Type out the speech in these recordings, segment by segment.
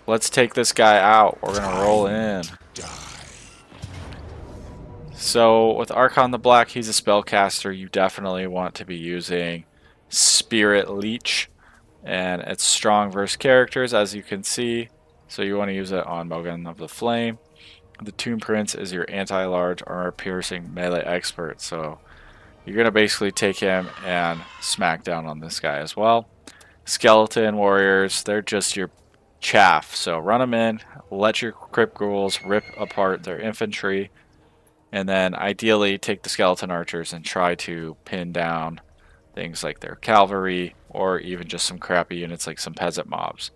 let's take this guy out. We're gonna roll in. So with Arkhan the Black, he's a spellcaster. You definitely want to be using Spirit Leech, and it's strong versus characters, as you can see. So you want to use it on Mogan of the Flame. The Tomb Prince is your anti-large armor piercing melee expert. So you're gonna basically take him and smack down on this guy as well. Skeleton warriors, they're just your chaff. So run them in, let your crypt ghouls rip apart their infantry. And then ideally take the skeleton archers and try to pin down things like their cavalry or even just some crappy units like some peasant mobs.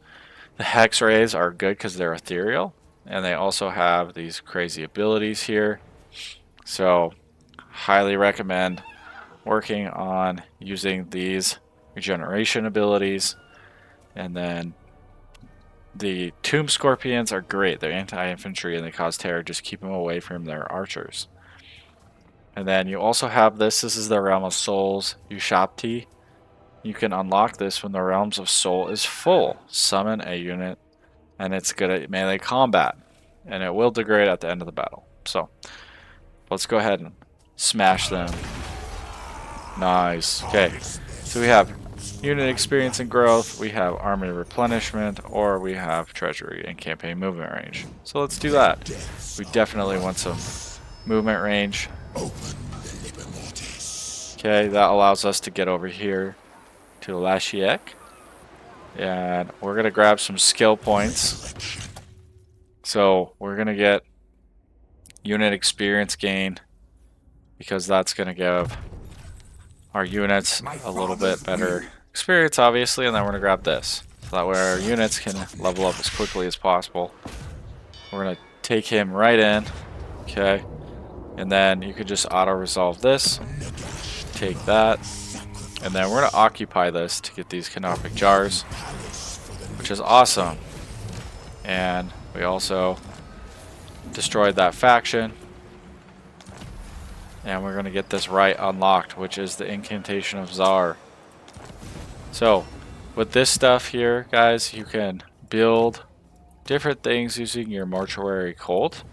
The hex rays are good because they're ethereal, and they also have these crazy abilities here. So highly recommend working on using these regeneration abilities. And then the Tomb Scorpions are great. They're anti-infantry and they cause terror. Just keep them away from their archers. And then you also have this. This is the Realm of Souls, Ushapti. You can unlock this when the Realms of Soul is full. Summon a unit, and it's good at melee combat. And it will degrade at the end of the battle. So, let's go ahead and smash them. Nice. Okay, so we have unit experience and growth, we have army replenishment, or we have treasury and campaign movement range. So let's do that. We definitely want some movement range. Okay, that allows us to get over here to Lashiek. And we're going to grab some skill points. So we're going to get unit experience gain, because that's going to give our units a little bit better experience, obviously. And then we're going to grab this, so that way our units can level up as quickly as possible. We're going to take him right in. Okay. And then you could just auto-resolve this. Take that. And then we're going to occupy this to get these canopic jars, which is awesome. And we also destroyed that faction. And we're going to get this right unlocked, which is the Incantation of Tsar. So, with this stuff here, guys, you can build different things using your Mortuary Cult,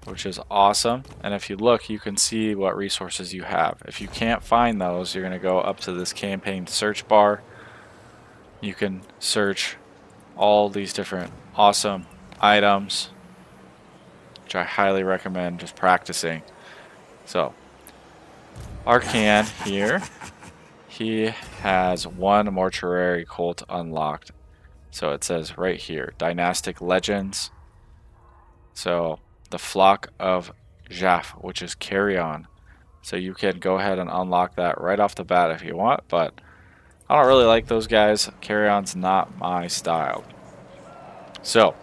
which is awesome. And if you look, you can see what resources you have. If you can't find those, you're going to go up to this campaign search bar. You can search all these different awesome items, which I highly recommend just practicing. So, Arkhan here, he has one Mortuary Cult unlocked. So it says right here, Dynastic Legends. So the Flock of Jaf, which is Carrion. So you can go ahead and unlock that right off the bat if you want, but I don't really like those guys. Carrion's not my style. So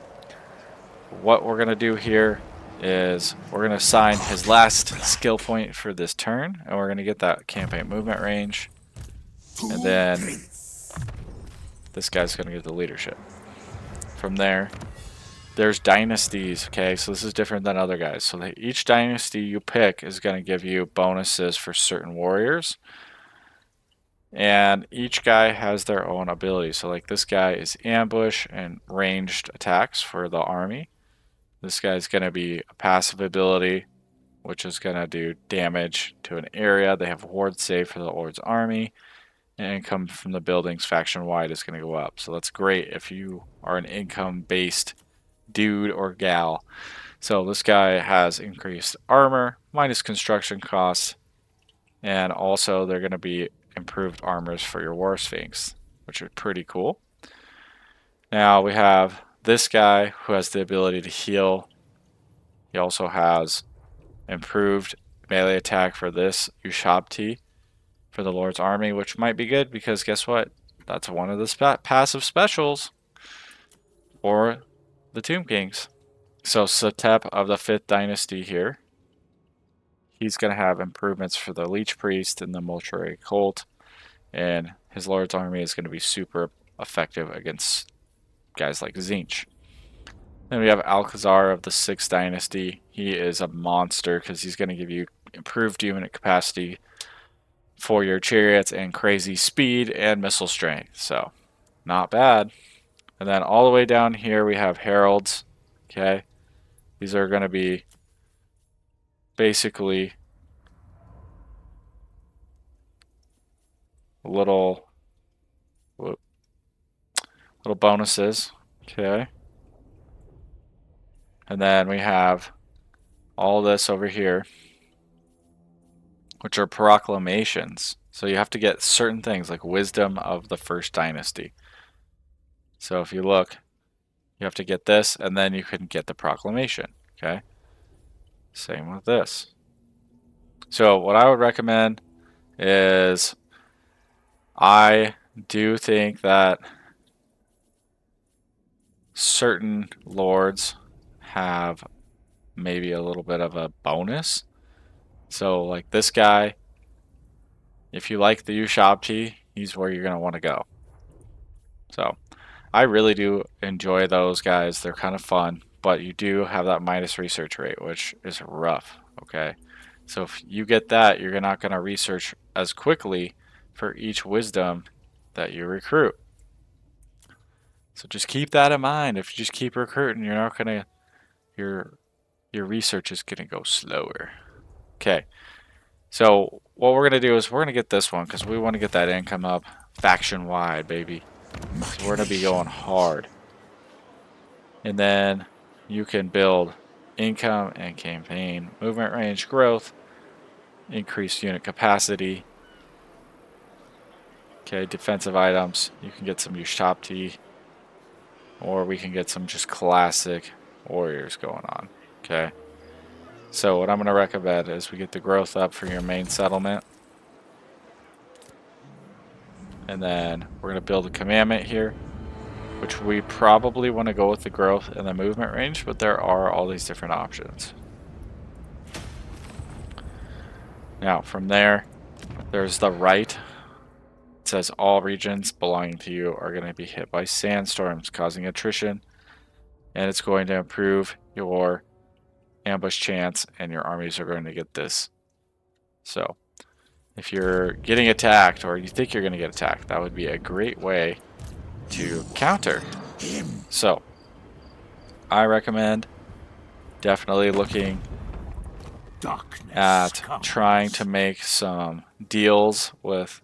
what we're going to do here is we're going to assign his last skill point for this turn, and we're going to get that campaign movement range. And then this guy's going to get the leadership. From there, there's dynasties, okay? So this is different than other guys. So each dynasty you pick is going to give you bonuses for certain warriors. And each guy has their own ability. So like this guy is ambush and ranged attacks for the army. This guy's going to be a passive ability, which is going to do damage to an area. They have ward save for the Lord's army. And income from the buildings faction-wide is going to go up. So that's great if you are an income-based dude or gal. So this guy has increased armor, minus construction costs, and also they're going to be improved armors for your War Sphinx, which are pretty cool. Now we have this guy who has the ability to heal. He also has improved melee attack for this Ushapti for the Lord's army, which might be good because guess what? That's one of the passive specials for the Tomb Kings. So Satep of the 5th Dynasty here, he's going to have improvements for the Leech Priest and the Mortuary Cult, and his Lord's army is going to be super effective against guys like Tzeentch. Then we have Alcazar of the 6th Dynasty. He is a monster because he's going to give you improved unit capacity for your chariots and crazy speed and missile strength. So, not bad. And then all the way down here we have heralds. Okay, these are going to be basically little bonuses. Okay, and then we have all this over here, which are proclamations. So you have to get certain things like wisdom of the first dynasty. So if you look, you have to get this, and then you can get the proclamation. Okay, same with this. So what I would recommend is, I do think that certain lords have maybe a little bit of a bonus. So like this guy, if you like the Ushabti, he's where you're going to want to go. So I really do enjoy those guys. They're kind of fun, but you do have that minus research rate, which is rough. Okay, so if you get that, you're not going to research as quickly for each wisdom that you recruit. So just keep that in mind. If you just keep recruiting, you're not gonna your research is gonna go slower. Okay. So what we're gonna do is we're gonna get this one because we want to get that income up faction wide, baby. So we're gonna be going hard. And then you can build income and campaign, movement range growth, increased unit capacity. Okay, defensive items. You can get some Ushabti, or we can get some just classic warriors going on. Okay, so what I'm going to recommend is we get the growth up for your main settlement, and then we're going to build a commandment here, which we probably want to go with the growth and the movement range, but there are all these different options. Now from there, there's the right. It says all regions belonging to you are going to be hit by sandstorms causing attrition, and it's going to improve your ambush chance, and your armies are going to get this. So if you're getting attacked, or you think you're going to get attacked, that would be a great way to counter. So I recommend definitely looking at trying to make some deals with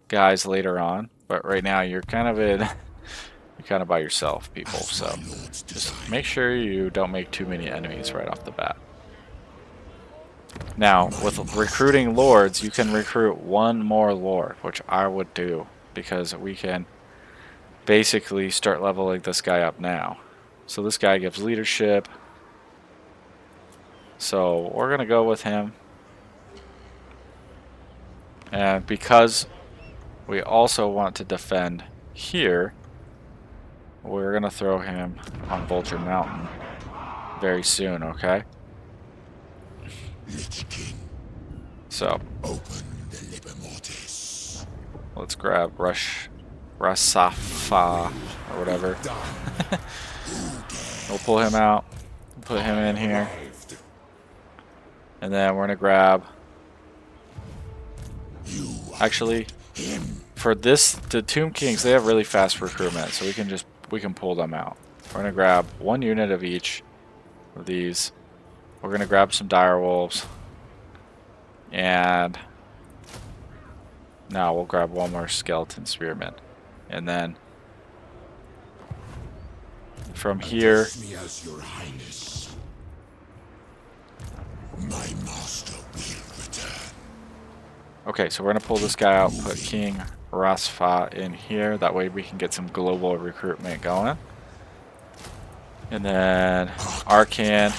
guys later on, but right now you're kind of by yourself, people, so just make sure you don't make too many enemies right off the bat. Now with recruiting lords, you can recruit one more lord, which I would do, because we can basically start leveling this guy up now. So this guy gives leadership, so we're gonna go with him. And because we also want to defend here, we're going to throw him on Vulture Mountain very soon, okay? So, let's grab Rasafa, or whatever. We'll pull him out, put him in here. And then we're going to grab... Actually, for this, the Tomb Kings, they have really fast recruitment, so we can pull them out. We're gonna grab one unit of each of these. We're gonna grab some dire wolves, and now we'll grab one more skeleton spearman, and then from here, okay, so we're going to pull this guy out, put King Rasfa in here. That way we can get some global recruitment going. And then Arkhan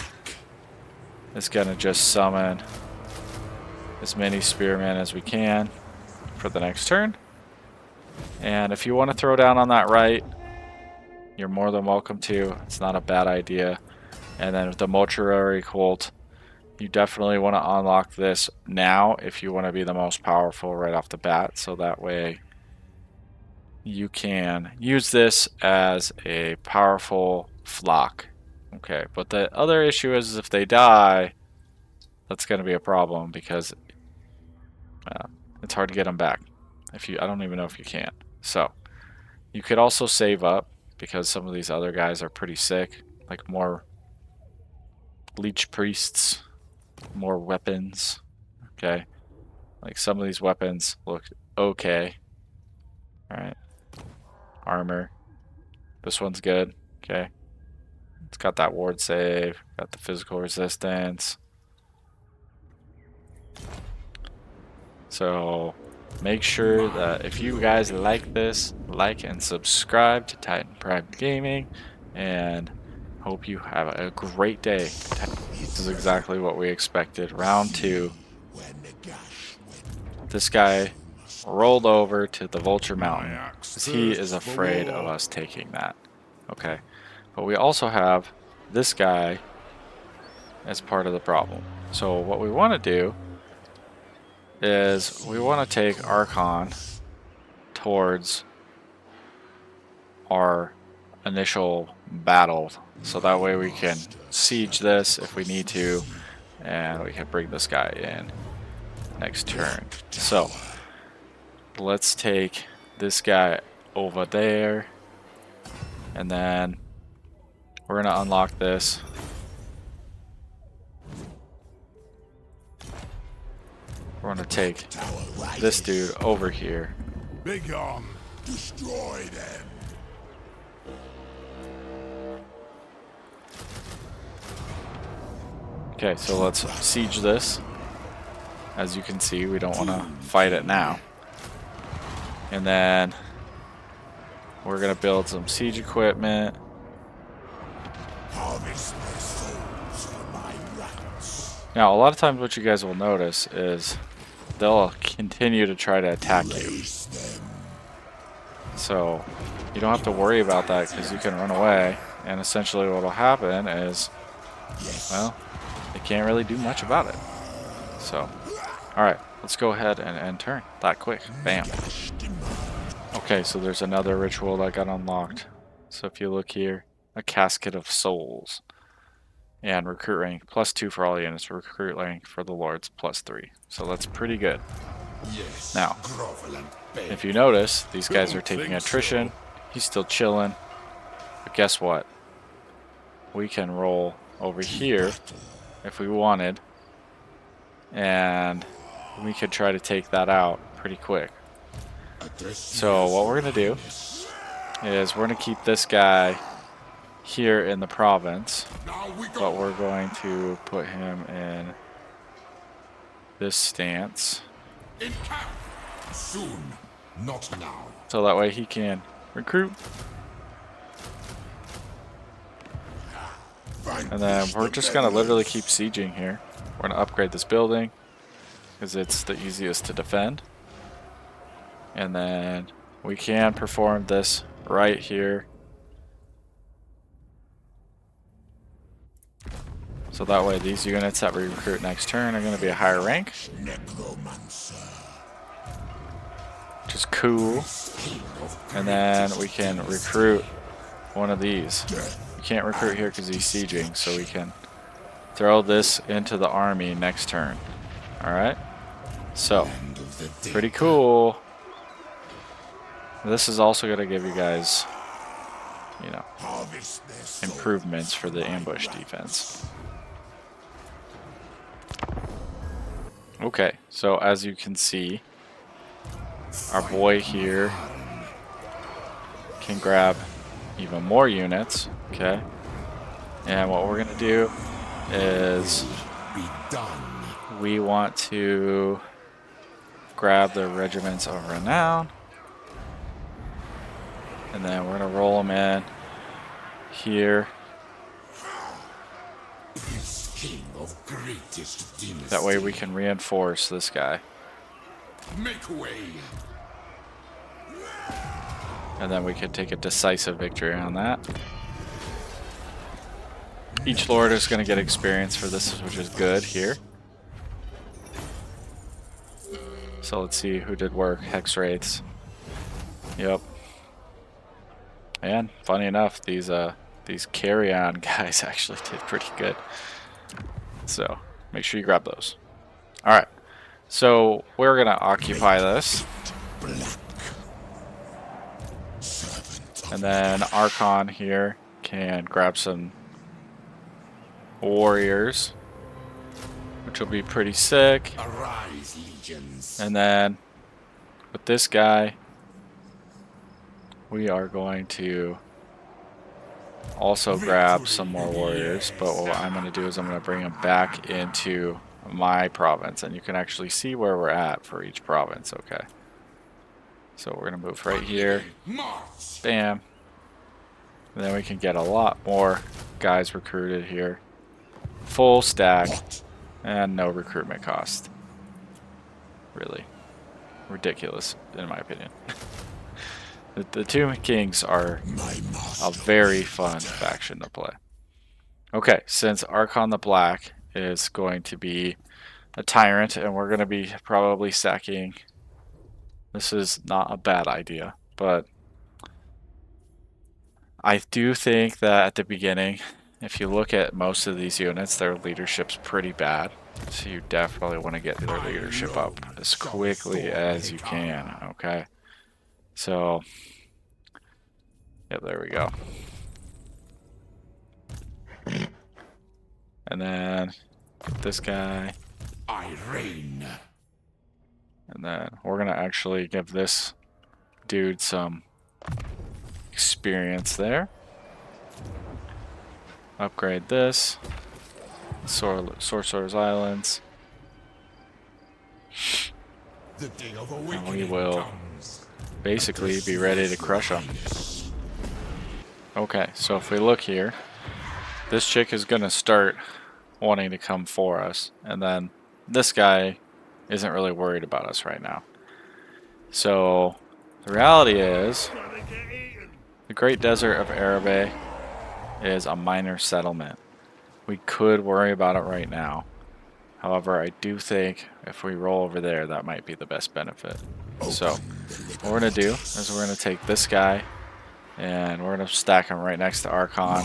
is going to just summon as many spearmen as we can for the next turn. And if you want to throw down on that right, you're more than welcome to. It's not a bad idea. And then with the Mortuary Cult, you definitely want to unlock this now if you want to be the most powerful right off the bat, so that way you can use this as a powerful flock. Okay, but the other issue is if they die, that's going to be a problem, because it's hard to get them back. I don't even know if you can. So you could also save up because some of these other guys are pretty sick. Like more leech priests, more weapons. Okay. Like some of these weapons look okay. Alright. Armor. This one's good. Okay. It's got that ward save, got the physical resistance. So make sure that if you guys like this, like and subscribe to Titan Prime Gaming, and hope you have a great day. This is exactly what we expected. Round 2. This guy rolled over to the Vulture Mountain because he is afraid of us taking that. Okay. But we also have this guy as part of the problem. So what we want to do is we want to take Arkhan towards our initial battle, so that way we can siege this if we need to, and we can bring this guy in next turn. So let's take this guy over there, and then we're gonna unlock this. We're gonna take this dude over here. Big on. Destroy them. Okay, so let's siege this. As you can see, we don't want to fight it now. And then we're gonna build some siege equipment. Harvest their souls for my rights. Now, a lot of times what you guys will notice is they'll continue to try to attack you. So you don't have to worry about that because you can run away. And essentially what will happen is, well, they can't really do much about it. So, alright, let's go ahead and end turn that quick. Bam. Okay, so there's another ritual that got unlocked. So if you look here, a casket of souls. And recruit rank +2 for all units. Recruit rank for the lords +3. So that's pretty good. Yes, now, if you notice, these guys are taking attrition. So. He's still chilling. But guess what? We can roll over here if we wanted. And we could try to take that out pretty quick. So what we're going to do is we're going to keep this guy here in the province, but we're going to put him in this stance soon, not now. So that way he can recruit, and then we're just gonna literally keep sieging here. We're gonna upgrade this building because it's the easiest to defend, and then we can perform this right here. So that way these units that we recruit next turn are going to be a higher rank. Which is cool. And then we can recruit one of these. We can't recruit here because he's sieging, so we can throw this into the army next turn. Alright? So, pretty cool. This is also going to give you guys, you know, improvements for the ambush defense. Okay, so as you can see, our boy here can grab even more units, okay? And what we're gonna do is we want to grab the regiments of renown, and then we're gonna roll them in here. That way we can reinforce this guy. Make way. And then we can take a decisive victory on that. Each lord is going to get experience for this, which is good here. So let's see who did work. Hex Wraiths. Yep. And funny enough, these carry-on guys actually did pretty good. So make sure you grab those. Alright. So we're gonna occupy this. And then Arkhan here can grab some warriors, which will be pretty sick. Arise, legions. And then with this guy, we are going to also grab some more warriors, but what I'm going to do is I'm going to bring them back into my province, and you can actually see where we're at for each province. Okay, so we're going to move right here, bam, and then we can get a lot more guys recruited here, full stack, and no recruitment cost. Really ridiculous in my opinion. The two kings are a very fun faction to play. Okay, since Arkhan the Black is going to be a tyrant, and we're going to be probably sacking. This is not a bad idea, but I do think that at the beginning, if you look at most of these units, their leadership's pretty bad. So you definitely want to get their leadership up as quickly as you can, okay? So, yep, there we go. And then this guy. I reign. And then we're going to actually give this dude some experience there. Upgrade this. Sorcerer's Islands. The day of And we will basically be ready to crush them. Okay, so if we look here, this chick is going to start wanting to come for us, and then this guy isn't really worried about us right now. So the reality is the Great Desert of Arabe is a minor settlement. We could worry about it right now. However, I do think if we roll over there, that might be the best benefit. So what we're going to do is we're going to take this guy and we're going to stack him right next to Arkhan.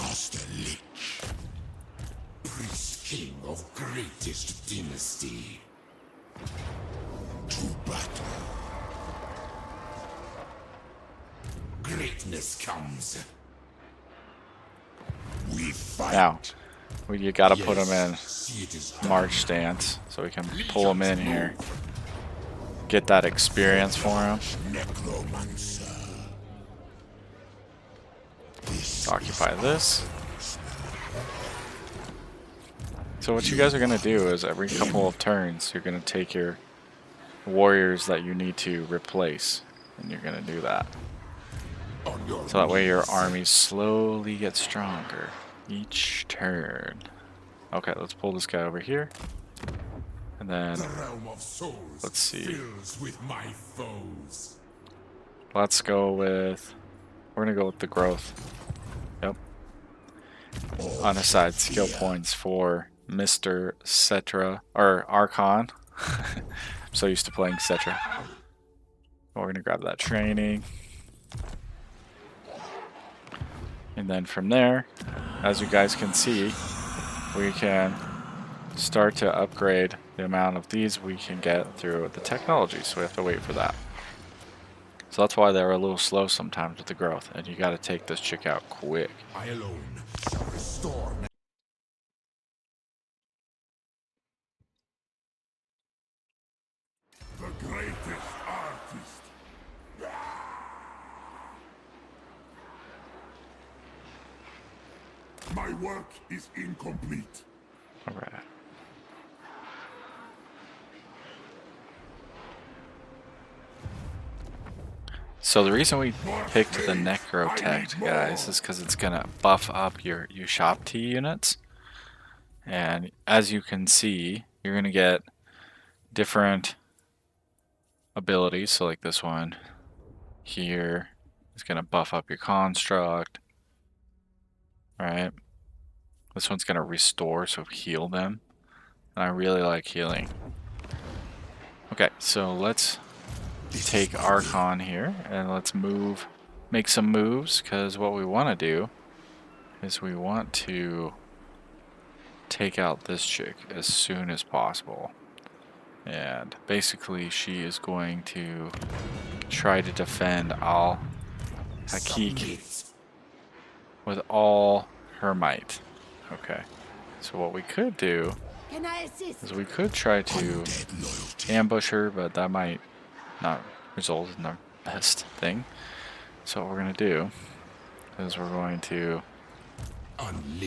Priest king of greatest dynasty. To battle. Greatness comes. We fight. Now, you got to put him in march stance so we can pull him in here. Get that experience for him. Necromancer. Let's occupy this. So what you guys are going to do is every couple of turns you're going to take your warriors that you need to replace, and you're going to do that. So that way your armies slowly get stronger each turn. Okay, let's pull this guy over here. And then The realm of souls let's see. fills with my foes. Let's go with, we're going to go with the growth. Yep. Unassigned skill points for Mr. Cetra, or Arkhan. I'm so used to playing Cetra. We're going to grab that training. And then from there, as you guys can see, we can start to upgrade the amount of these we can get through the technology. So we have to wait for that. So that's why they're a little slow sometimes with the growth. And you got to take this chick out quick. I alone shall restore. The greatest artist. My work is incomplete. Alright. So the reason we picked the Necrotech, guys, is because it's going to buff up your Ushabti units. And as you can see, you're going to get different abilities. So like this one here is going to buff up your construct. Right? This one's going to restore, so heal them. And I really like healing. Okay, so let's take Arkhan here and let's make some moves, because what we want to do is we want to take out this chick as soon as possible. And basically she is going to try to defend Al Hakik with all her might. Okay. So what we could do Can I assist? is we could try to ambush her, but that might not result in the best thing. So what we're going to do is we're going to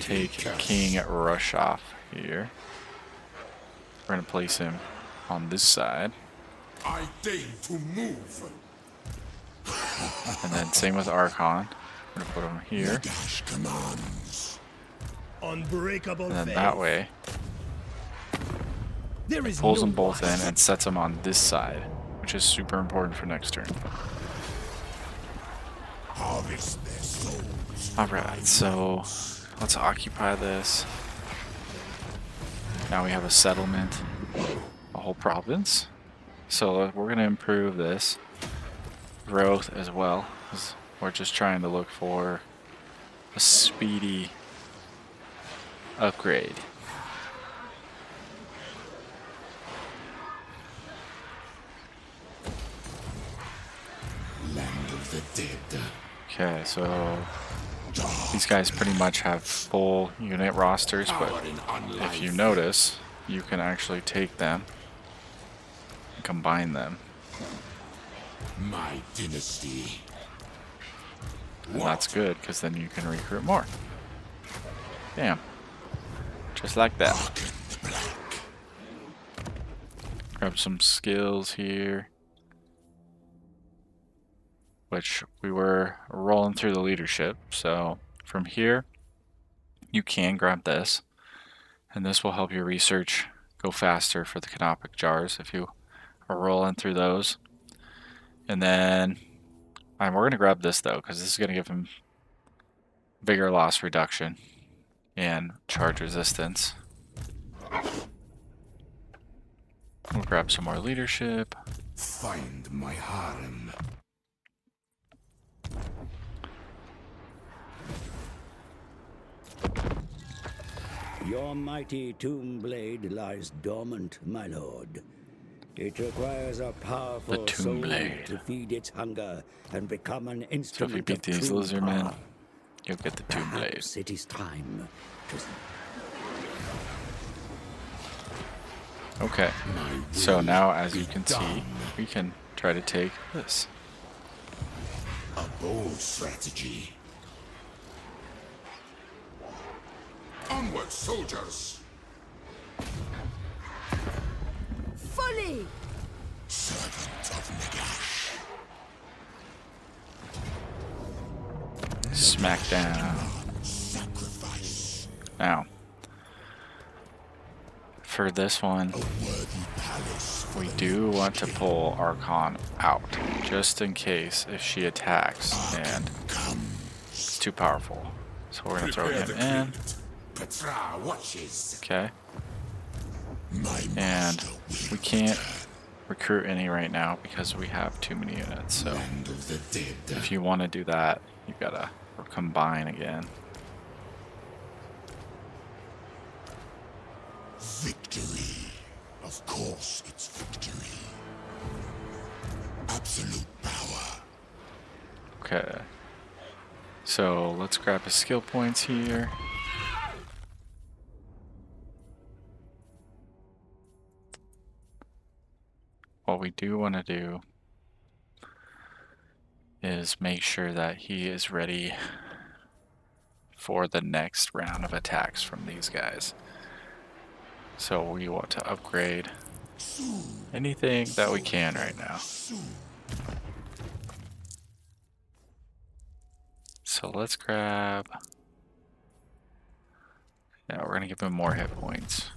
take King Rush off here. We're going to place him on this side. I deign to move. And then same with Arkhan. We're going to put him here. Nagash commands. Unbreakable And then faith. that way, There is pulls no them both loss. in and sets them on this side, which is super important for next turn. Harvest their souls. Alright, so let's occupy this. Now we have a settlement, a whole province. So we're going to improve this growth as well, 'cause we're just trying to look for a speedy upgrade. Land of the dead. Okay, so these guys pretty much have full unit rosters, but Power in if you unlife. notice, you can actually take them and combine them. My dynasty. And that's good, because then you can recruit more. Bam. Just like that. Arkhan the Black. Grab some skills here. Which we were rolling through the leadership. So from here, you can grab this. And this will help your research go faster for the canopic jars if you are rolling through those. And then we're going to grab this though, because this is going to give him bigger loss reduction and charge resistance. We'll grab some more leadership. Find my harem. Your mighty tomb blade lies dormant, my lord. It requires a powerful tomb soul blade. to feed its hunger and become an So if you instrument beat of these true lizardmen, power. you'll get the tomb blade. Perhaps it is time to... Okay, My so will now as you be can see, done. we can try to take this. A bold strategy. Onward, soldiers! Fully! Servant of Nagash. Smack down. Sacrifice. Now, for this one, Worthy palace. for we the do want to pull Arkhan out, just in case if she attacks and it's too powerful. So we're going to throw Prepare him the in. grid. Petra watches. Okay, My and master will we can't return. recruit any right now because we have too many units. So Land of the dead. if you want to do that, you gotta combine again. Victory. Of course it's victory. Absolute power. Okay. So let's grab his skill points here. What we do want to do is make sure that he is ready for the next round of attacks from these guys. So we want to upgrade anything that we can right now. So let's grab... Yeah, we're gonna give him more hit points.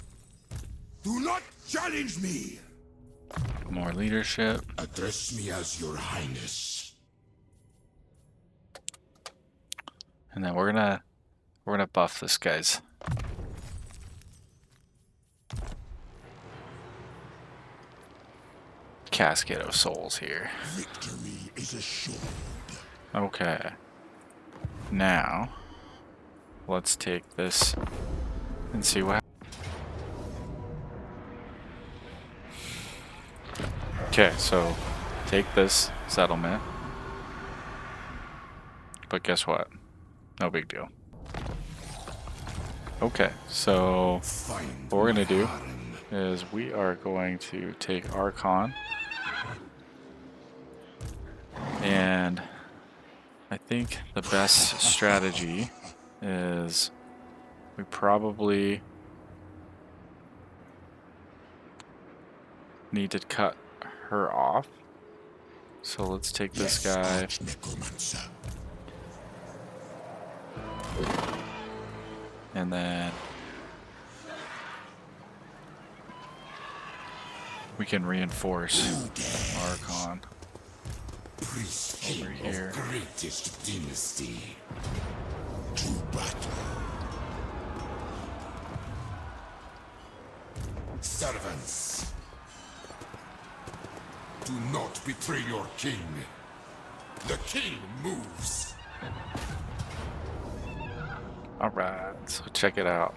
Do not challenge me. More leadership. Address me as your highness. And then we're gonna buff this guy's Cascade of Souls here. Victory is assured. Okay. Now, let's take this and see what happens. Okay, so take this settlement. but guess what? No big deal. Okay, so what we're gonna do is we are going to take Arkhan, and I think the best strategy is we probably need to cut her off. So let's take this guy. Necromancer. And then we can reinforce Arkhan Priest over king here. of greatest dynasty. To battle. Servants. Do not betray your king. The king moves. Alright, so check it out.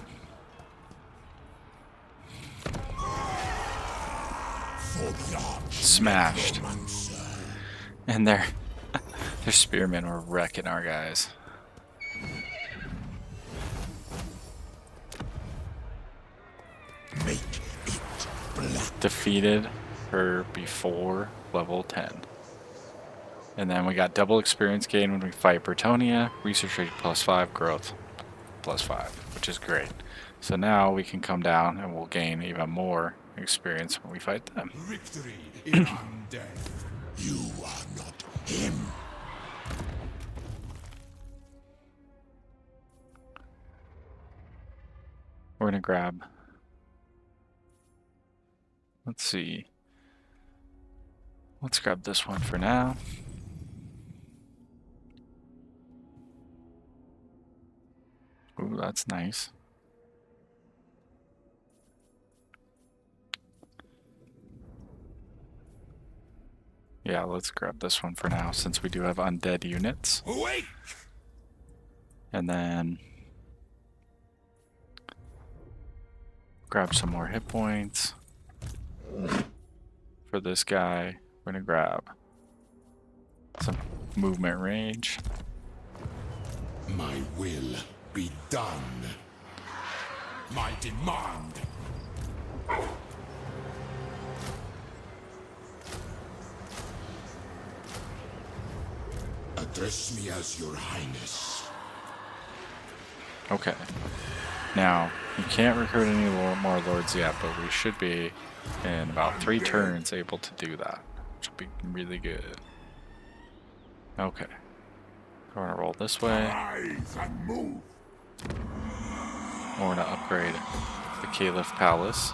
For the arch Smashed. necromancer. And their spearmen were wrecking our guys. Make it black. Defeated her before level 10. And then we got double experience gain when we fight Bretonia, research rate +5, growth +5, which is great. So now we can come down and we'll gain even more experience when we fight them. Victory in undead. You are not him. We're gonna grab, let's see, let's grab this one for now. Ooh, that's nice. Yeah, let's grab this one for now since we do have undead units. Awake! And then grab some more hit points. For this guy, we're gonna grab some movement range. My will be done. My demand. Address me as your highness. Okay. Now, you can't recruit any more lords yet, but we should be in about 3 turns able to do that, which will be really good. Okay. We're gonna roll this way. Rise and move. We're gonna upgrade the Caliph Palace.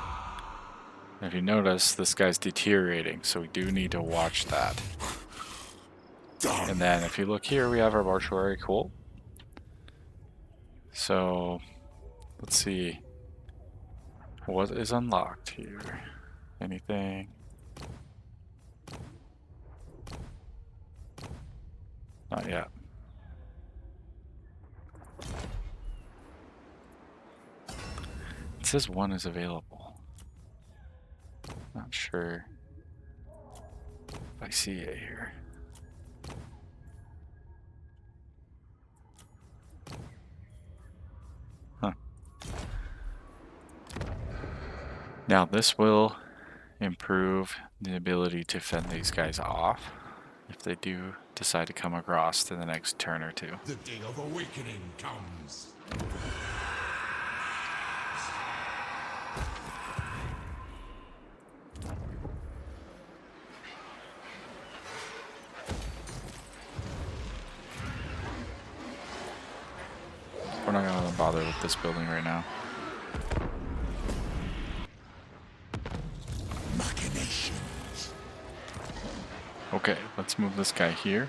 And if you notice, this guy's deteriorating, so we do need to watch that. Done. And then if you look here, we have our mortuary. Cool. So let's see what is unlocked here. Anything? Not yet. It says one is available. Not sure if I see it here. Huh. Now this will improve the ability to fend these guys off if they do decide to come across in the next turn or two. The day of awakening comes. We're not gonna bother with this building right now. Machinations. Okay, let's move this guy here.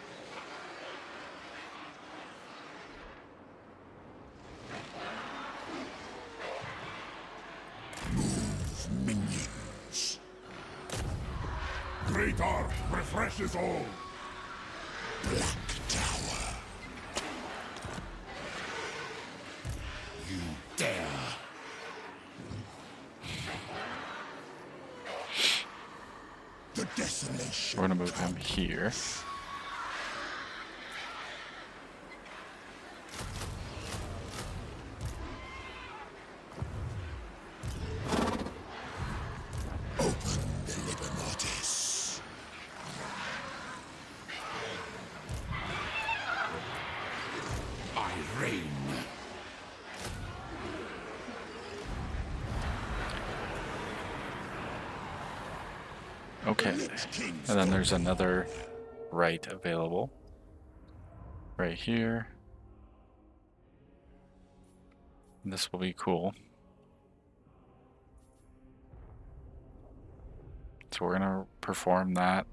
Minions. Great art refreshes all. Black Tower. You dare. The desolation. We're gonna move him here. Okay. And then there's another right available. Right here. And this will be cool. So we're gonna perform that.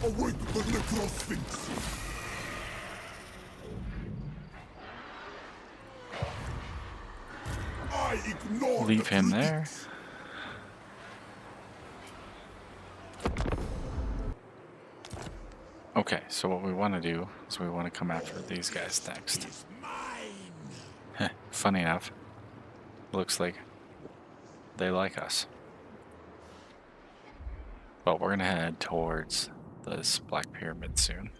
Await the necrosphinx. I ignore Leave the him there. critics. Okay, so what we want to do is we want to come after these guys next. Is mine. Funny enough, looks like they like us. But we're gonna head towards this Black Pyramid soon.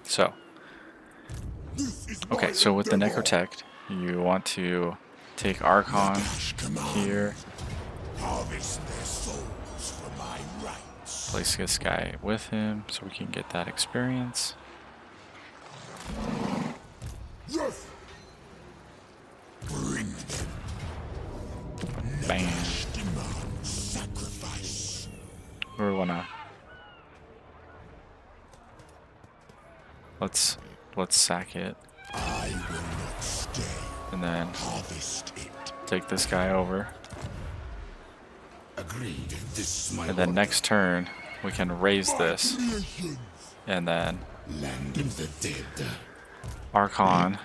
So, This is okay, my so with the endeavor. Necrotect, you want to take Arkhan Nagash command. here, Harvest their souls for my rights. place this guy with him so we can get that experience. Yes. Bring them. Bam. Demand sacrifice. We wanna let's sack it I will not stay. and then Harvest it. take this guy over. Agreed. This is my And then order. next turn we can raise My this creations. and then Land of the dead. Arkhan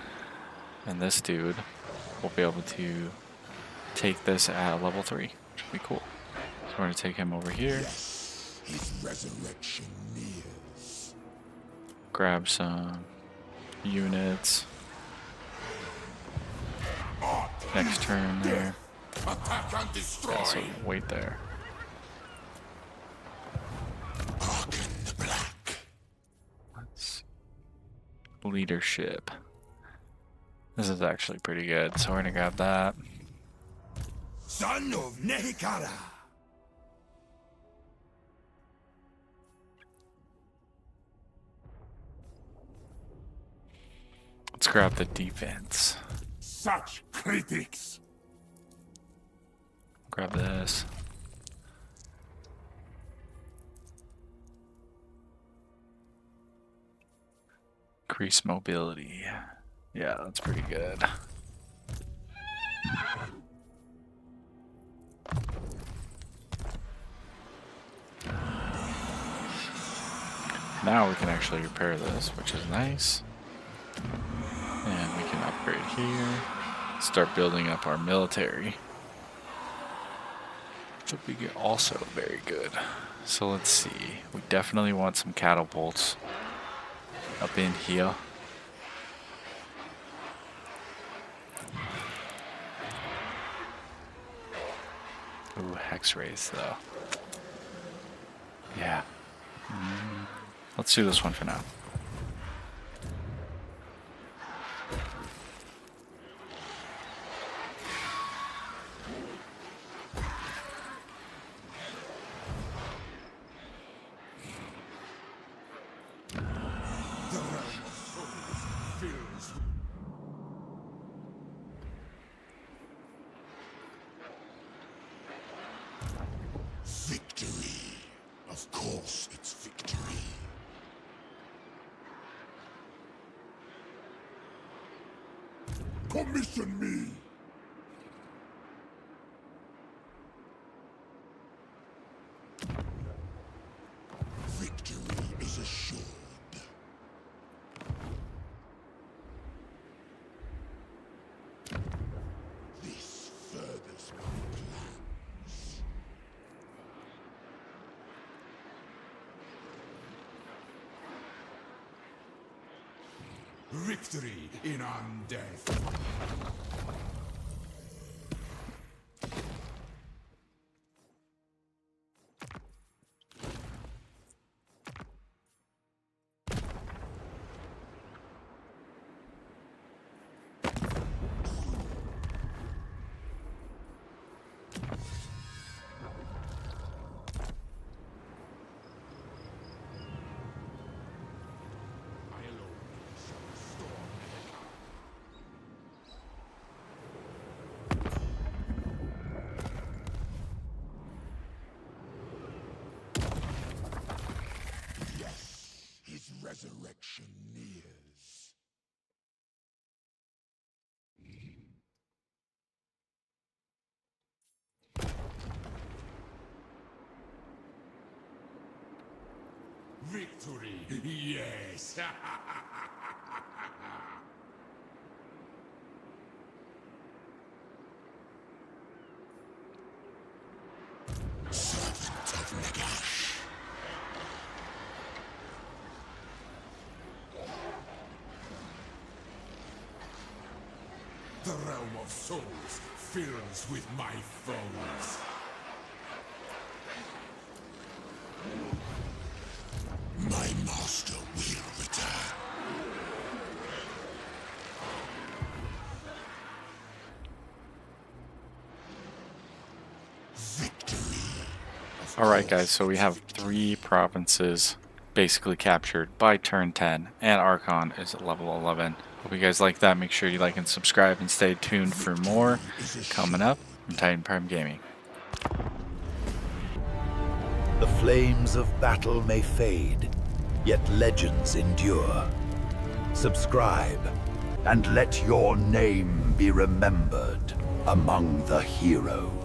and this dude will be able to take this at level 3, which will be cool. So we're gonna take him over here, Yes. His resurrection nears. grab some units. Next turn there. Attack and destroy. Yeah, so wait there. Arkhan the Black. Let's leadership. This is actually pretty good, so we're gonna grab that. Son of Nehikara. Let's grab the defense. Such critics! Grab this. Increase mobility. Yeah, that's pretty good. Now we can actually repair this, which is nice. And we can upgrade here. Start building up our military. Which will be also very good. So let's see. We definitely want some catapults up in here. Ooh, hex rays though. Yeah. Let's do this one for now. Victory. Of course it's victory. Commission me. Victory is assured. This furthers my plans. Victory in undead. resurrection nears. Victory! Yes! Servant of Nagash. The realm of souls fills with my foes. My master will return. Victory. Alright guys, so we have 3 provinces basically captured by turn 10, and Arkhan is at level 11. Hope you guys like that. Make sure you like and subscribe and stay tuned for more coming up from Titan Prime Gaming. The flames of battle may fade, yet legends endure. Subscribe, and let your name be remembered among the heroes.